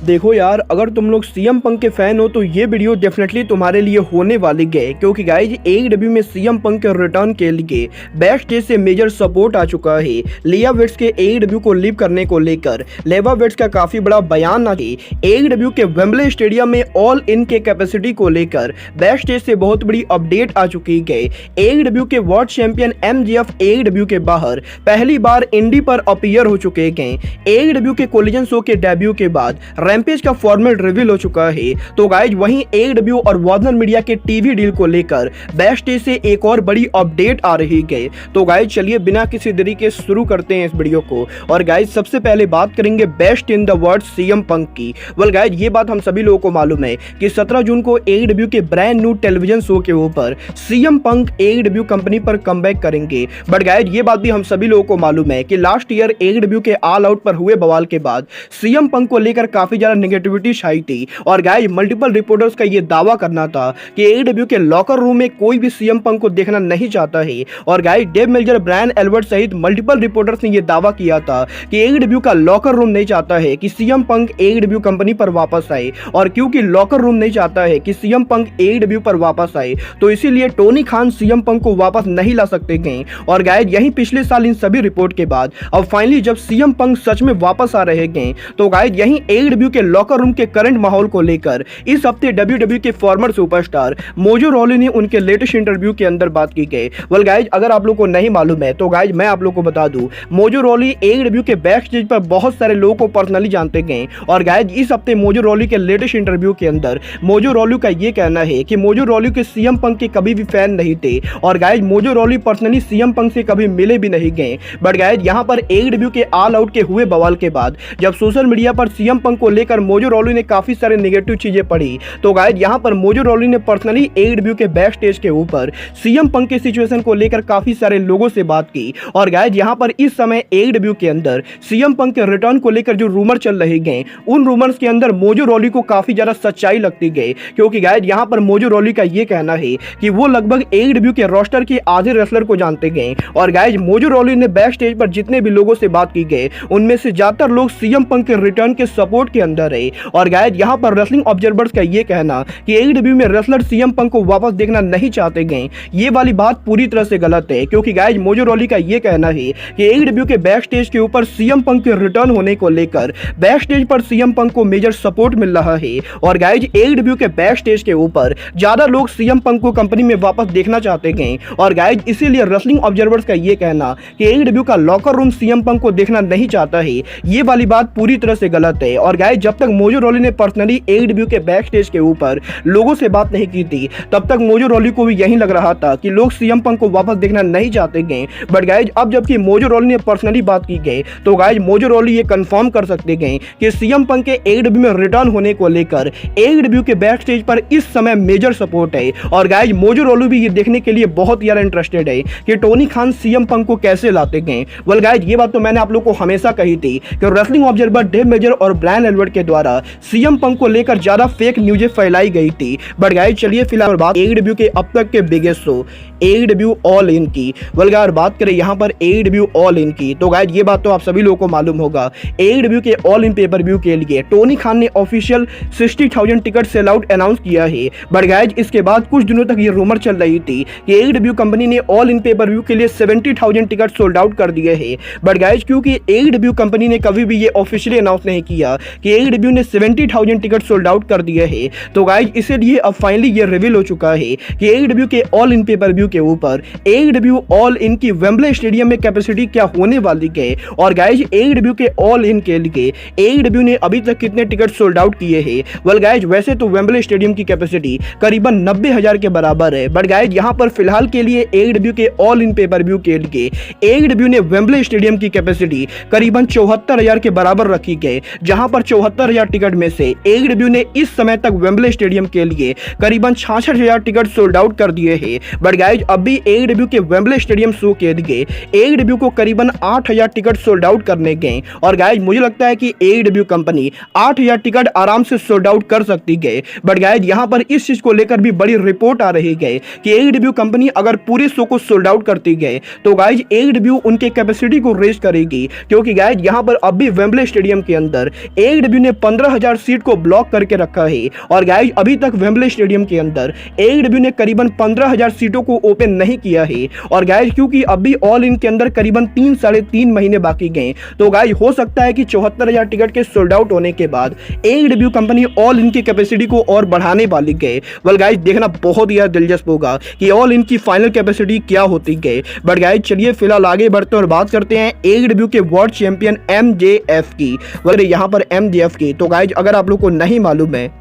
देखो यार, अगर तुम लोग सीएम पंक के फैन हो तो ये वीडियो डेफिनेटली तुम्हारे लिए होने वाली है, क्योंकि गाइज एईडब्ल्यू में सीएम पंक के रिटर्न के लिए बैक स्टेज से मेजर सपोर्ट आ चुका है। लिया वेट्स के एईडब्ल्यू को लीव करने को लेकर लेवा वेट्स का काफी बड़ा बयान आ गया। एईडब्ल्यू के वेम्बले स्टेडियम में ऑल इन के कैपेसिटी को लेकर बैक स्टेज से बहुत बड़ी अपडेट आ चुकी है। एईडब्ल्यू के वर्ल्ड चैंपियन एमजेएफ एईडब्ल्यू के बाहर पहली बार इंडी पर अपीयर हो चुके हैं। एईडब्ल्यू के कोलिजन शो के डेब्यू के बाद रैम्पेज का फॉर्मेट रिवील हो चुका है। तो गाइज वहीं एईडब्ल्यू और वार्नर मीडिया के टीवी डील को लेकर बैक स्टेज से एक और बड़ी अपडेट आ रही है। तो गाइज चलिए बिना किसी देरी के शुरू करते हैं इस वीडियो को। और गाइज सबसे पहले बात करेंगे best in the world CM Punk की। वेल गाइज ये बात हम सभी लोगों को मालूम है कि 17 जून को एईडब्ल्यू के ब्रांड न्यू टेलीविजन शो के ऊपर सीएम पंक एईडब्ल्यू कंपनी पर कमबैक करेंगे। बट गाइज ये बात भी हम सभी लोगों को मालूम है कि लास्ट ईयर एईडब्ल्यू के ऑल आउट पर हुए बवाल के बाद सीएम पंक को लेकर काफी ज्यादा नेगेटिविटी छाई थी। और गाइज मल्टीपल रिपोर्टर्स का ये दावा करना था कि एईडब्ल्यू के लॉकर रूम में कोई भी सीएम पंक को देखना नहीं चाहता है। और guys Dave Meltzer, Brian Albert सहित मल्टीपल रिपोर्टर्स ने ये दावा किया था कि एईडब्ल्यू का लॉकर रूम नहीं चाहता है कि सीएम पंक एईडब्ल्यू कंपनी पर वापस आए। और क्योंकि लॉकर रूम नहीं चाहता है कि सीएम पंक एईडब्ल्यू पर वापस आए, तो इसीलिए टोनी खान सीएम पंक को वापस नहीं ला सकते गए। और गाइज यही पिछले साल इन सभी रिपोर्ट के बाद अब फाइनली जब सीएम पंक सच में वापस आ रहे हैं, तो गाइज यही एईडब्ल्यू के लॉकर रूम के करंट माहौल को लेकर इस हफ्ते डब्ल्यूडब्ल्यूई के फॉर्मर सुपरस्टार मोजो रॉली ने उनके लेटेस्ट इंटरव्यू के अंदर बात की है। वेल गाइज अगर आप लोग को नहीं मालूम है तो गाइज मैं आप लोग को बता दूं, मोजो रॉली एईडब्ल्यू के बैक स्टेज पर बहुत सारे लोगों को पर्सनली जानते हैं। और गाइज इस हफ्ते मोजो रॉली के लेटेस्ट इंटरव्यू के अंदर मोजो रॉली का ये कहना है कि मोजो रॉली के सीएम पंक के कभी भी फैन नहीं थे। और guys mojo really personally CM Punk से कभी मिले भी नहीं गए। बट गाइज यहाँ पर एईडब्ल्यू के ऑल आउट के हुए बवाल के बाद जब सोशल मीडिया पर सीएम पंक को लेकर मोजो रॉली ने काफी सारे नेगेटिव चीजें पढ़ी, तो गाइज यहाँ पर मोजो रॉली ने पर्सनली एईडब्ल्यू के बैक स्टेज के ऊपर सीएम पंक के सिचुएशन को लेकर काफी सारे लोगों से बात की। और गाइज यहाँ पर इस समय एईडब्ल्यू के अंदर सीएम पंक के रिटर्न को लेकर जो रूमर चल रहे गए, उन रूमर्स के अंदर मोजो रॉली को काफी ज्यादा सच्चाई लगती गई। क्योंकि गाइज यहाँ पर मोजो रॉली का ये कहना है कि वो लगभग एईडब्ल्यू के रोस्टर के आधे रेसलर को जानते गए। और गाइज मोजो रॉली ने बैक स्टेज पर जितने भी लोगों से बात की गए, उनमें से ज्यादातर लोग सीएम पंक के रिटर्न के सपोर्ट के अंदर है। और गाइज यहाँ पर रेसलिंग ऑब्जर्वर्स का ये कहना कि एईडब्ल्यू में रेसलर सीएम पंक को वापस देखना नहीं चाहते गए, ये वाली बात पूरी तरह से गलत है। क्योंकि गाइज मोजो रॉली का ये कहना है कि एईडब्ल्यू के बैक स्टेज के ऊपर सीएम पंक के रिटर्न होने को लेकर बैक स्टेज पर सीएम पंक को मेजर सपोर्ट मिल रहा है। और गाइज एईडब्ल्यू के बैक स्टेज के ऊपर ज्यादा लोग सीएम पंक को कंपनी में वापस देखना चाहते गए। और गाइज इसीलिए रेसलिंग ऑब्जर्वर्स का ये कहना कि एईडब्ल्यू का लॉकर रूम सीएम पंक को देखना नहीं चाहता है, ये वाली बात पूरी तरह से गलत है। और गाइज जब तक मोजो रॉली ने पर्सनली एईडब्ल्यू के बैक स्टेज के ऊपर लोगों से बात नहीं की थी, तब तक मोजो रॉली को भी यही लग रहा था कि लोग सीएम पंक को वापस देखना नहीं चाहते गए। बट गाइज अब जबकि मोजो रॉली ने पर्सनली बात की गई, तो गाइज मोजो रॉली ये कंफर्म कर सकते गए कि सीएम पंक के एईडब्ल्यू में रिटर्न होने को लेकर एईडब्ल्यू के बैक स्टेज पर इस समय मेजर सपोर्ट है। और गाइज मोजो रॉली भी ये देखने के लिए बहुत ज्यादा इंटरेस्टेड है कि टोनी खान सीएम पंक को कैसे लाते गए। वेल गाइज ये बात तो मैंने आप लोग को हमेशा कही थी कि रेसलिंग ऑब्जर्वर डेव मेजर और ब्रायन एल्बर्ट के द्वारा सीएम पंक को लेकर ज्यादा फेक न्यूज़ें फैलाई गई थी। बट गाइज चलिए फिलहाल बात एईडब्ल्यू के अब तक के biggest show AEW all in की। वेल गाइज बात करें यहाँ पर एईडब्ल्यू ऑल इन की, तो गाइज ये बात तो आप सभी लोगों को मालूम होगा, एईडब्ल्यू के ऑल इन पेपर व्यू के लिए टोनी खान ने official 60,000 ticket sell out announce किया है। बट गाइज इसके बाद कुछ दिनों तक ये रूमर चल रही थी कि एईडब्ल्यू कंपनी ने ऑल इन पेपर व्यू के लिए 70,000 टिकट सोल्ड आउट कर दिए हैं। बट गाइज क्योंकि एईडब्ल्यू कंपनी ने कभी भी ये ऑफिशियली अनाउंस नहीं किया कि एईडब्ल्यू ने 70,000 टिकट सोल्ड आउट कर दिए हैं, तो गाइज इसीलिए अब फाइनली ये रिवील हो चुका है कि एईडब्ल्यू के ऑल इन पेपर व्यू के ऊपर एईडब्ल्यू ऑल इन की वेम्बले स्टेडियम में कैपेसिटी क्या होने वाली है। और गाइज एईडब्ल्यू के ऑल इन के लिए एईडब्ल्यू ने अभी तक कितने टिकट सोल्ड आउट किए हैं। वेल गाइज वैसे तो वेम्बले स्टेडियम की कैपेसिटी करीबन 90,000 के बराबर है। बट गाइज यहाँ पर फिलहाल के लिए एईडब्ल्यू के ऑल इन पेपर व्यू के लिए एईडब्ल्यू ने वेम्बले स्टेडियम की कैपेसिटी करीबन 74,000 के बराबर रखी है, जहां पर 74,000 टिकट में से एईडब्ल्यू ने इस समय तक वेम्बले स्टेडियम के लिए करीबन 66,000 टिकट सोल्ड आउट कर दिए हैं। बट गाइज गाइज अभी AEW के वेम्बले स्टेडियम शो के लिए AEW को करीबन 8000 टिकट सोल्ड आउट करने गए और गाइज मुझे लगता है कि AEW कंपनी 8000 टिकट आराम से सोल्ड आउट कर सकती है। बट गाइज यहाँ पर इस चीज को लेकर भी बड़ी रिपोर्ट आ रही है कि AEW कंपनी अगर पूरे शो को सोल्ड आउट करती है तो गाइज AEW उनके कैपेसिटी को रेज करेगी, क्योंकि गाइज यहाँ पर अभी वेम्बले स्टेडियम के अंदर AEW ने 15000 सीट को ब्लॉक करके रखा है और गाइज अभी तक वेम्बले स्टेडियम के अंदर AEW ने करीबन 15000 सीटों को ओपन नहीं किया है। और गाइज क्योंकि अभी ऑल इन के अंदर करीबन 3-3.5 महीने बाकी गए तो गाइज हो सकता है कि 74000 टिकट के सोल्ड आउट होने के बाद AEW कंपनी ऑल इन की कैपेसिटी को और बढ़ाने वाली है। वेल गाइज देखना बहुत ही दिलचस्प होगा कि ऑल इन की फाइनल कैपेसिटी क्या होती है। बट गाइज चलिए फिलहाल आगे बढ़ते और बात करते हैं AEW के वर्ल्ड चैंपियन MJF की। वगैरह यहाँ पर MJF की तो गाइज अगर आप लोग को नहीं मालूम है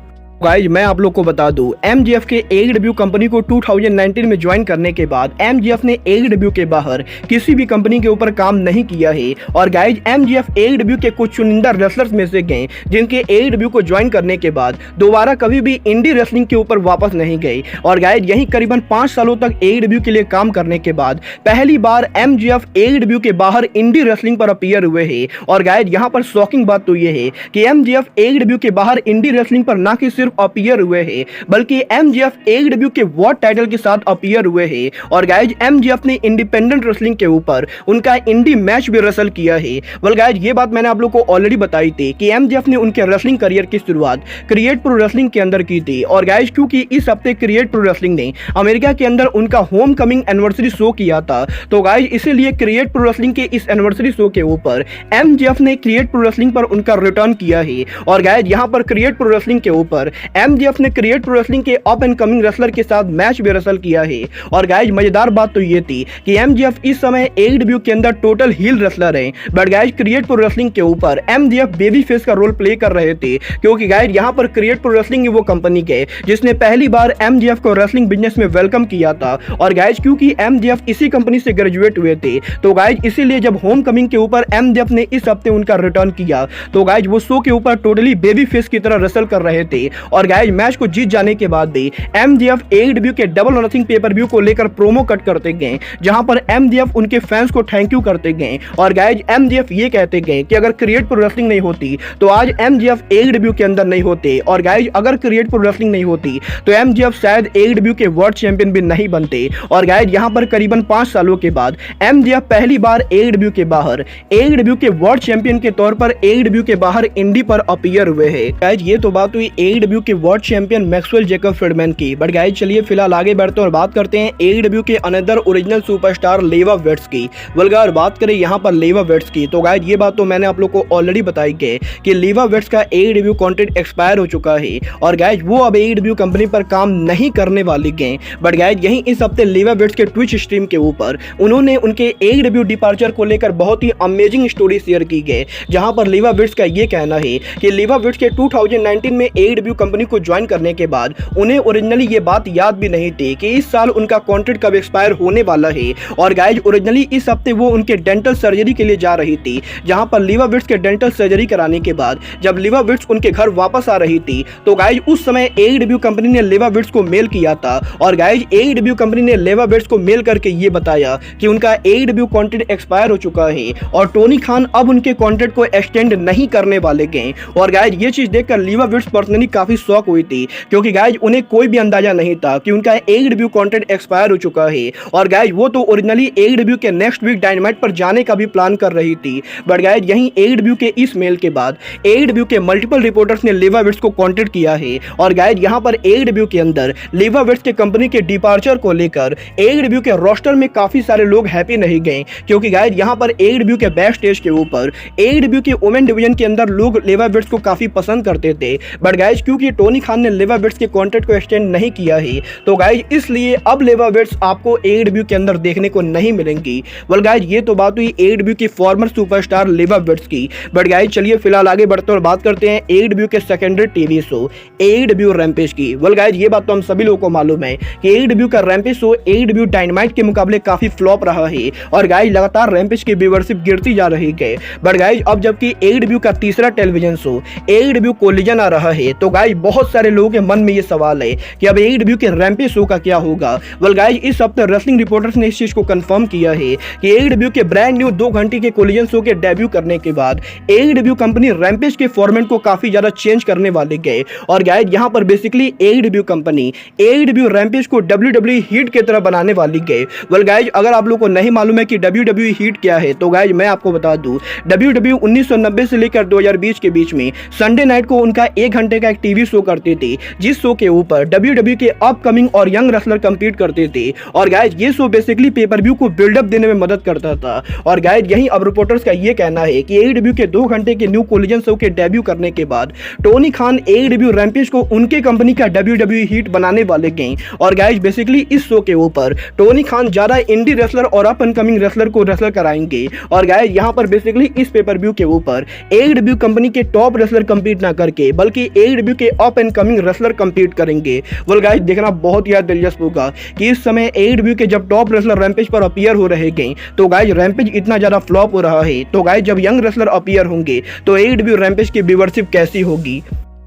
गाइज मैं आप लोग को बता दूं, MJF के AEW कंपनी को 2019 में ज्वाइन करने के बाद MJF ने AEW के बाहर किसी भी कंपनी के ऊपर काम नहीं किया है और गाइज MJF AEW के कुछ चुनिंदा रेसलर्स में से गए जिनके AEW को ज्वाइन करने के बाद दोबारा कभी भी इंडी रेसलिंग के ऊपर वापस नहीं गए और गाइज यही करीबन 5 सालों तक AEW के लिए काम करने के बाद पहली बार MJF AEW के बाहर इंडी रेसलिंग पर अपीयर हुए हैं। और गाइज यहाँ पर शॉकिंग बात तो यह है कि MJF AEW के बाहर इंडी रेसलिंग पर ना कि सिर्फ अपीयर हुए हैं बल्कि MJF AEW के वर्ल्ड टाइटल के साथ अपीयर हुए हैं और गाइज MJF ने इंडिपेंडेंट रेसलिंग के ऊपर उनका इंडी मैच भी रेसल किया है। वेल गाइज ये बात मैंने आप लोग को ऑलरेडी बताई थी कि MJF ने उनके रेसलिंग करियर की शुरुआत क्रिएट प्रो रेसलिंग के अंदर की थी और गाइज क्योंकि इस हफ्ते क्रिएट प्रो रेसलिंग ने अमेरिका के अंदर उनका होम कमिंग एनिवर्सरी शो किया था तो गाइज इसीलिए क्रिएट प्रो रेसलिंग के इस एनिवर्सरी शो के ऊपर MJF ने क्रिएट प्रो रेसलिंग पर उनका रिटर्न किया है और गाइज यहाँ पर क्रिएट प्रो रेसलिंग के ऊपर MJF ने क्रिएट प्रो रेसलिंग के अप एंड कमिंग रेसलर के साथ मैच भी रेसल किया है। और गाइज मजेदार बात तो ये थी कि MJF इस समय AEW के अंदर टोटल हील रेसलर हैं but guys create pro wrestling के ऊपर MJF बेबी फेस का रोल प्ले कर रहे थे, क्योंकि गाइज यहाँ पर क्रिएट प्रो रेसलिंग वो कंपनी है जिसने पहली बार MJF को रेसलिंग बिजनेस में वेलकम किया था और गाइज क्योंकि MJF इसी कंपनी से ग्रेजुएट हुए थे तो गाइज इसीलिए जब होम कमिंग के ऊपर MJF ने इस हफ्ते उनका रिटर्न किया तो गाइज वो शो के ऊपर टोटली बेबी फेस की तरह रेसल कर रहे थे और गाइज मैच को जीत जाने के बाद भी MJF AEW के डबल और नथिंग पेपर व्यू को लेकर प्रोमो कट करते गए जहां पर MJF उनके फैंस को थैंक यू करते गए और गाइज MJF ये कहते गए कि अगर क्रिएट प्रो रेसलिंग नहीं होती तो आज MJF AEW के अंदर नहीं होते और गाइज अगर क्रिएट प्रो रेसलिंग नहीं होती तो MJF शायद AEW के वर्ल्ड चैंपियन भी नहीं बनते। और गाइज यहां पर करीबन 5 सालों के बाद MJF पहली बार AEW के बाहर AEW के वर्ल्ड चैंपियन के तौर पर AEW के बाहर इंडी पर अपीयर हुए हैं। गाइज ये तो बात हुई AEW के world champion Maxwell Jacob Friedman की। बट गाइज चलिए फिलहाल आगे बढ़ते हैं और बात करते हैं AEW के अनदर ओरिजिनल सुपरस्टार लेवा वेट्स की। अगर बात करें यहाँ पर लेवा वेट्स की तो गाइज ये बात तो मैंने आप लोग को ऑलरेडी बताई है कि लेवा वेट्स का AEW कॉन्ट्रैक्ट एक्सपायर हो चुका है और गाइज वो अब AEW कंपनी पर काम नहीं करने वाली गए। बट गाइज यही इस हफ्ते लेवा वेट्स के ट्विच स्ट्रीम के ऊपर उन्होंने उनके AEW डिपार्चर को लेकर बहुत ही अमेजिंग स्टोरी शेयर की गई, जहां पर लेवा वेट्स का ये कहना है कि लेवा वेट्स के 2019 में AEW कंपनी को ज्वाइन करने के बाद उन्हें ओरिजिनली ये बात याद भी नहीं थी कि इस साल उनका कॉन्ट्रैक्ट कब एक्सपायर होने वाला है। और गाइज ओरिजिनली इस हफ्ते वो उनके डेंटल सर्जरी के लिए जा रही थी, जहां पर लेवा वेट्स के डेंटल सर्जरी कराने के बाद जब लेवा वेट्स उनके घर वापस आ रही थी तो गाइज उस समय AEW कंपनी ने लेवा वेट्स को मेल किया था और गाइज AEW कंपनी ने लेवा वेट्स को मेल करके ये बताया कि उनका AEW कॉन्ट्रैक्ट एक्सपायर हो चुका है और टोनी खान अब उनके कॉन्ट्रैक्ट को एक्सटेंड नहीं करने वाले गए। और गाइज ये चीज देखकर लेवा वेट्स पर्सनली काफी शॉक हुई थी, क्योंकि गाइज उन्हें कोई भी अंदाजा नहीं था कि उनका AEW कॉन्ट्रैक्ट एक्सपायर हो चुका है और गाइज वो तो ओरिजिनली AEW के नेक्स्ट वीक डायनामाइट पर जाने का भी प्लान कर रही थी। बट गाइज यहीं AEW के इस मेल के बाद AEW के मल्टीपल रिपोर्टर्स ने लेवा वेट्स को कॉन्टैक्ट किया है और गाइज यहाँ पर AEW के अंदर लेवा वेट्स के कंपनी के डिपार्चर को लेकर AEW के रोस्टर में काफी सारे लोग हैप्पी नहीं गए, क्योंकि गाइज यहाँ पर AEW के बैक स्टेज के ऊपर AEW के वुमेन डिवीजन के अंदर लोग लेवा वेट्स को काफी पसंद करते थे। बट गाइज क्योंकि टोनी खान ने लेवा वेट्स के कॉन्ट्रैक्ट को एक्सटेंड नहीं किया है तो गाइज इसलिए अब लेवा वेट्स आपको AEW के अंदर देखने को नहीं मिलेंगी। वेल गाइज ये तो बात हुई AEW की फॉर्मर सुपरस्टार लेवा वेट्स की। बट गाइज चलिए फिलहाल आगे बढ़ते हैं और बात करते हैं AEW के secondary TV show AEW rampage की। वेल गाइज ये बात तो हम सभी लोगों को मालूम है कि AEW का रैम्पेज शो AEW डायनामाइट के मुकाबले काफी फ्लॉप रहा है और गाइज लगातार रैम्पेज की व्यूअरशिप गिरती जा रही है। बट गाइज अब जबकि AEW का तीसरा टेलीविजन शो AEW कोलिजन आ रहा है तो गाइज गाइज बहुत सारे लोगों के मन में ये सवाल है कि अब AEW के रैम्पेज शो का क्या होगा। वेल गाइज इस हफ्ते रेसलिंग रिपोर्टर्स ने इस चीज को कंफर्म किया है कि AEW के ब्रांड न्यू 2 घंटे के कोलिजन शो के डेब्यू करने के बाद AEW कंपनी रैम्पेज के फॉर्मेट को काफी ज्यादा चेंज करने वाले गए। और गाइज यहाँ पर basically AEW company AEW rampage को WWE हीट की तरह बनाने वाली गए। वेल गाइज अगर आप लोग को नहीं मालूम है कि WWE हीट क्या है तो गाइज मैं आपको बता दूं, WWE 1990 से लेकर 2020 के बीच में संडे नाइट को उनका 1 घंटे का एक टीवी शो करते थे, जिस शो के ऊपर WWE के अपकमिंग और यंग रेसलर कंपीट करते थे। और गाइज ये शो बेसिकली पेपर व्यू को बिल्डअप देने में मदद करता था। और गाइज यही अब रिपोर्टर्स का ये कहना है कि AEW के 2 घंटे के न्यू कोलिजन शो के डेब्यू करने के बाद टोनी खान AEW रैम्पेज को उनके कंपनी का WWE हीट बनाने वाले गए। और गाइज बेसिकली इस शो के ऊपर टोनी खान ज्यादा इंडी रेसलर और अप एंड कमिंग रेसलर को रेसलर कराएंगे। और गाइज यहाँ पर बेसिकली इस पेपर व्यू के ऊपर AEW कंपनी के टॉप रेसलर कंपीट ना करके बल्कि AEW के up and coming wrestler compete करेंगे। वेल गाइस देखना बहुत ही दिलचस्प होगा कि इस समय AEW के जब टॉप रेसलर रैम्पेज पर अपीयर हो रहे हैं तो गाइस रैम्पेज इतना ज्यादा फ्लॉप हो रहा है, तो गाइस जब यंग रेसलर अपीयर होंगे तो AEW रैम्पेज की व्यूअरशिप कैसी होगी।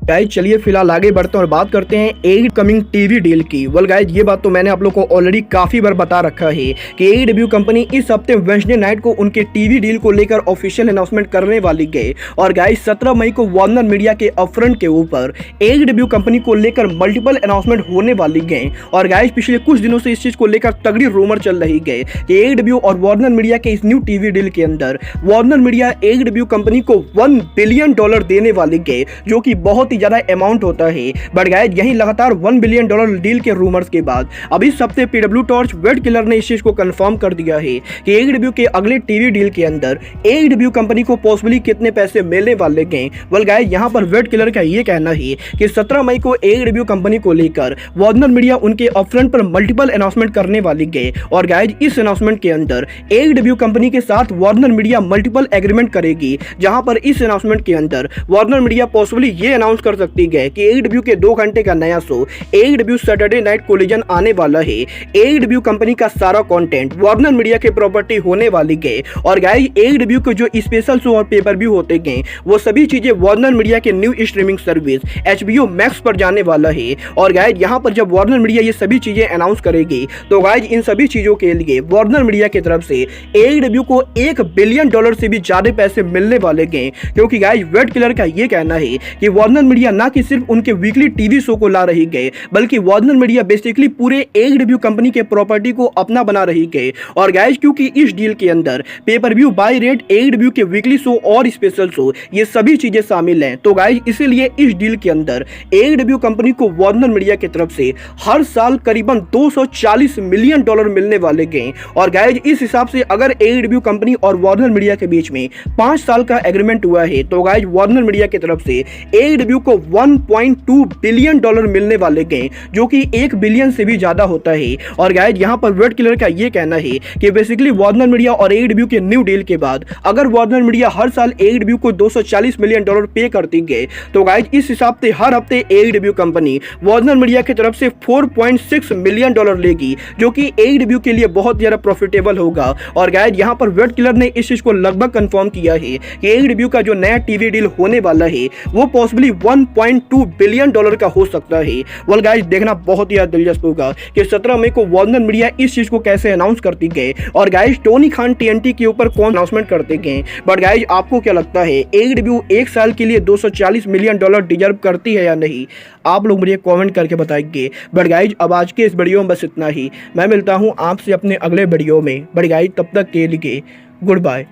गाइज चलिए फिलहाल आगे बढ़ते हैं और बात करते हैं AEW कमिंग टीवी डील की। वेल गाइज ये बात तो मैंने आप लोग को ऑलरेडी काफी बार बता रखा है कि AEW कंपनी इस हफ्ते वेडनेसडे नाइट को उनके टीवी डील को लेकर ऑफिशियल अनाउंसमेंट करने वाली गए। और गाइज 17 मई को वार्नर मीडिया के अपफ्रंट के ऊपर AEW कंपनी को लेकर मल्टीपल अनाउंसमेंट होने वाली गए। और गाइज पिछले कुछ दिनों से इस चीज को लेकर तगड़ी रूमर चल रही गए कि AEW और वार्नर मीडिया के इस न्यू टीवी डील के अंदर वार्नर मीडिया AEW कंपनी को $1 बिलियन देने वाली गए, जो कि बहुत ही ज्यादा अमाउंट होता है। बट गाइज यही लगातार $1 बिलियन डील के रूमर्स के बाद अब इस हफ्ते PW टॉर्च वेड किलर ने इस चीज को कंफर्म कर दिया है कि AEW के अगले टीवी डील के अंदर AEW कंपनी को पॉसिबली कितने पैसे मिलने वाले गए। वेल गाइज यहाँ पर वेड किलर का ये कहना है कि 17 मई को AEW कंपनी को लेकर वार्नर मीडिया उनके अपफ्रंट पर मल्टीपल अनाउंसमेंट करने वाली गए। और गाइज इस अनाउंसमेंट के अंदर AEW कंपनी के साथ वार्नर मीडिया मल्टीपल एग्रीमेंट करेगी, जहां पर इस अनाउंसमेंट के अंदर वार्नर मीडिया पॉसिबली ये अनाउंस कर सकती है कि AEW के 2 घंटे का नया show AEW Saturday night collision आने वाला है। AEW कंपनी का सारा कंटेंट वार्नर मीडिया के प्रॉपर्टी होने वाली है। और गाइस AEW के जो स्पेशल शो और पेपर व्यू होते हैं वो सभी चीजें वार्नर मीडिया के new streaming service HBO max पर जाने वाला है। और गाइस यहाँ पर जब वार्नर मीडिया ये सभी चीजें अनाउंस करेगी तो गाइस इन सभी चीजों के लिए वार्नर मीडिया की तरफ से AEW को $1 बिलियन से भी ज्यादा पैसे मिलने वाले हैं। क्योंकि गाइस वेड किलर का ये कहना है कि वार्नर मीडिया ना कि सिर्फ उनके वीकली टीवी शो को ला रही गए बल्कि वार्नर मीडिया बेसिकली पूरे AEW कंपनी के प्रॉपर्टी को अपना बना रही गए। और गाइस क्योंकि इस डील के अंदर pay per view by rate AEW के वीकली शो और स्पेशल शो ये सभी चीजें शामिल हैं, तो गाइस इसीलिए इस डील के अंदर AEW कंपनी को वार्नर मीडिया की तरफ से हर साल करीबन $240 मिलियन मिलने वाले गए। और गाइस इस हिसाब से अगर AEW कंपनी और वार्नर मीडिया के बीच में 5 साल का एग्रीमेंट हुआ है तो गाइस वार्नर मीडिया की तरफ से AEW को $1.2 बिलियन मिलने वाले गए, जो कि 1 बिलियन से भी ज्यादा होता है। और गाइस यहाँ पर वेड किलर का ये कहना है कि बेसिकली वार्नर मीडिया और AEW के न्यू डील के बाद अगर वार्नर मीडिया हर साल AEW को $240 मिलियन पे करती गए तो गाइस इस हिसाब से हर हफ्ते AEW कंपनी वार्नर मीडिया की तरफ से $4.6 मिलियन लेगी, जो कि AEW के लिए बहुत ज्यादा प्रॉफिटेबल होगा। और गाइस यहाँ पर वेड किलर ने इस चीज को लगभग कंफर्म किया है कि AEW का जो नया टीवी डील होने वाला है वो पॉसिबली $1.2 बिलियन का हो सकता है। वेल गाइस देखना बहुत ही दिलचस्प होगा कि 17 मई को वार्नर मीडिया इस चीज को कैसे अनाउंस करती गए और गाइस टोनी खान TNT के ऊपर कौन अनाउंसमेंट करते गए। बट गाइस आपको क्या लगता है AEW 1 साल के लिए $240 मिलियन डिजर्व करती है या नहीं? आप लोग मुझे कमेंट करके बताएंगे। बट गाइस अब आज के इस वीडियो में बस इतना ही। मैं मिलता हूं आपसे अपने अगले वीडियो में। बट गाइस तब तक के लिए goodbye,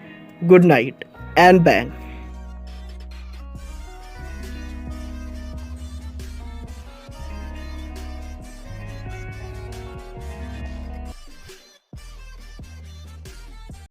good night and bang.